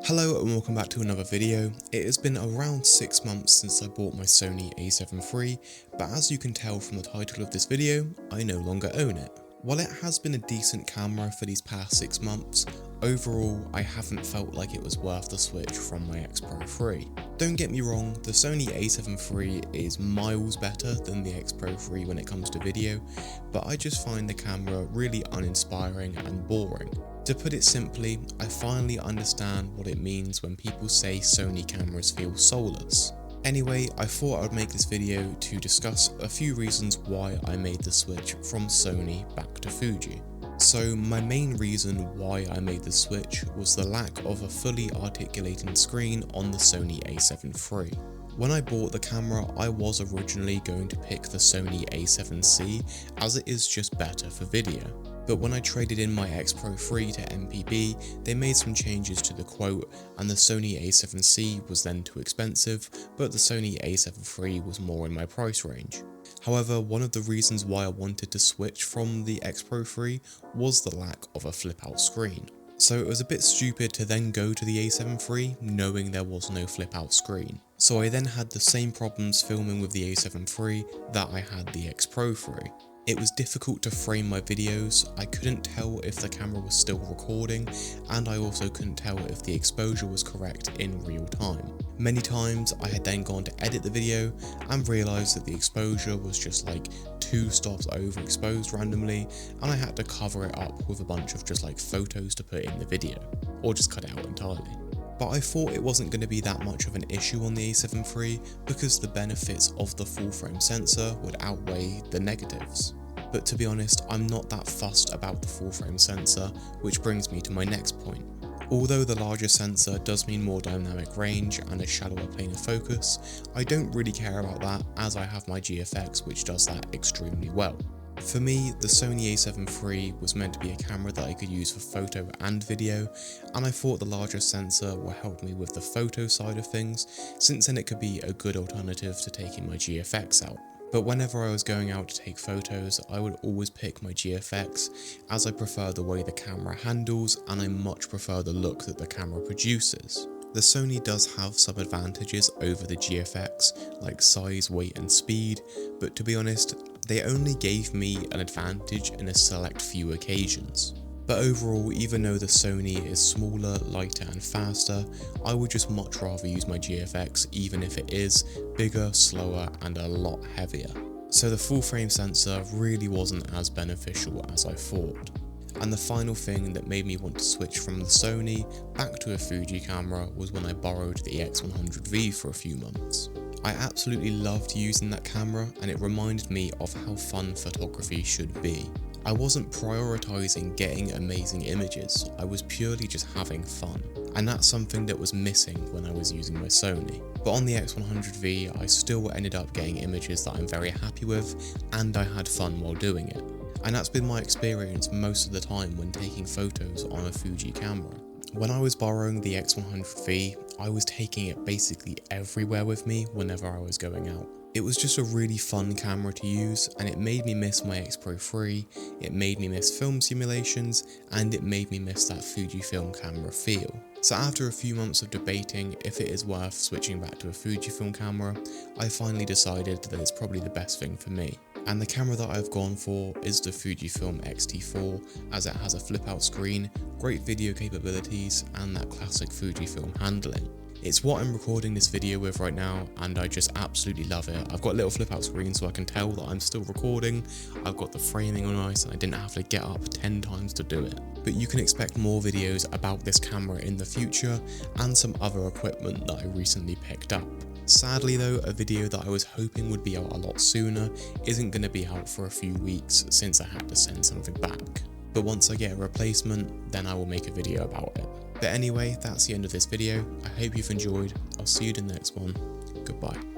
Hello and welcome back to another video. It has been around 6 months since I bought my Sony A7iii, but as you can tell from the title of this video, I no longer own it. While it has been a decent camera for these past 6 months, overall I haven't felt like it was worth the switch from my X Pro 3. Don't get me wrong, the Sony A7iii is miles better than the X Pro 3 when it comes to video, but I just find the camera really uninspiring and boring. To put it simply, I finally understand what it means when people say Sony cameras feel soulless. Anyway, I thought I would make this video to discuss a few reasons why I made the switch from Sony back to Fuji. So my main reason why I made the switch was the lack of a fully articulating screen on the Sony A7iii. When I bought the camera, I was originally going to pick the Sony A7C as it is just better for video. But when I traded in my X Pro 3 to MPB, they made some changes to the quote and the Sony A7C was then too expensive, but the Sony A7iii was more in my price range. However, one of the reasons why I wanted to switch from the X Pro 3 was the lack of a flip out screen. So it was a bit stupid to then go to the A7iii knowing there was no flip out screen. So I then had the same problems filming with the A7iii that I had the X Pro 3. It was difficult to frame my videos, I couldn't tell if the camera was still recording, and I also couldn't tell if the exposure was correct in real time. Many times I had then gone to edit the video and realised that the exposure was just like 2 stops overexposed randomly, and I had to cover it up with a bunch of just like photos to put in the video, or just cut it out entirely. But I thought it wasn't going to be that much of an issue on the A7iii because the benefits of the full frame sensor would outweigh the negatives. But to be honest, I'm not that fussed about the full frame sensor, which brings me to my next point. Although the larger sensor does mean more dynamic range and a shallower plane of focus, I don't really care about that as I have my GFX which does that extremely well. For me, the Sony A7iii was meant to be a camera that I could use for photo and video, and I thought the larger sensor will help me with the photo side of things, since then it could be a good alternative to taking my GFX out. But whenever I was going out to take photos, I would always pick my GFX, as I prefer the way the camera handles and I much prefer the look that the camera produces. The Sony does have some advantages over the GFX, like size, weight and speed, but to be honest, they only gave me an advantage in a select few occasions. But overall, even though the Sony is smaller, lighter and faster, I would just much rather use my GFX even if it is bigger, slower and a lot heavier. So the full frame sensor really wasn't as beneficial as I thought. And the final thing that made me want to switch from the Sony back to a Fuji camera was when I borrowed the X100V for a few months. I absolutely loved using that camera and it reminded me of how fun photography should be. I wasn't prioritising getting amazing images, I was purely just having fun, and that's something that was missing when I was using my Sony. But on the X100V I still ended up getting images that I'm very happy with, and I had fun while doing it. And that's been my experience most of the time when taking photos on a Fuji camera. When I was borrowing the X100V, I was taking it basically everywhere with me whenever I was going out. It was just a really fun camera to use, and it made me miss my X Pro 3, it made me miss film simulations, and it made me miss that Fujifilm camera feel. So after a few months of debating if it is worth switching back to a Fujifilm camera, I finally decided that it's probably the best thing for me. And the camera that I've gone for is the Fujifilm X-T4, as it has a flip out screen, great video capabilities, and that classic Fujifilm handling. It's what I'm recording this video with right now, and I just absolutely love it. I've got a little flip out screen so I can tell that I'm still recording, I've got the framing on nice and I didn't have to get up 10 times to do it. But you can expect more videos about this camera in the future, and some other equipment that I recently picked up. Sadly though, a video that I was hoping would be out a lot sooner isn't going to be out for a few weeks since I had to send something back. But once I get a replacement, then I will make a video about it. But anyway, that's the end of this video. I hope you've enjoyed. I'll see you in the next one. Goodbye.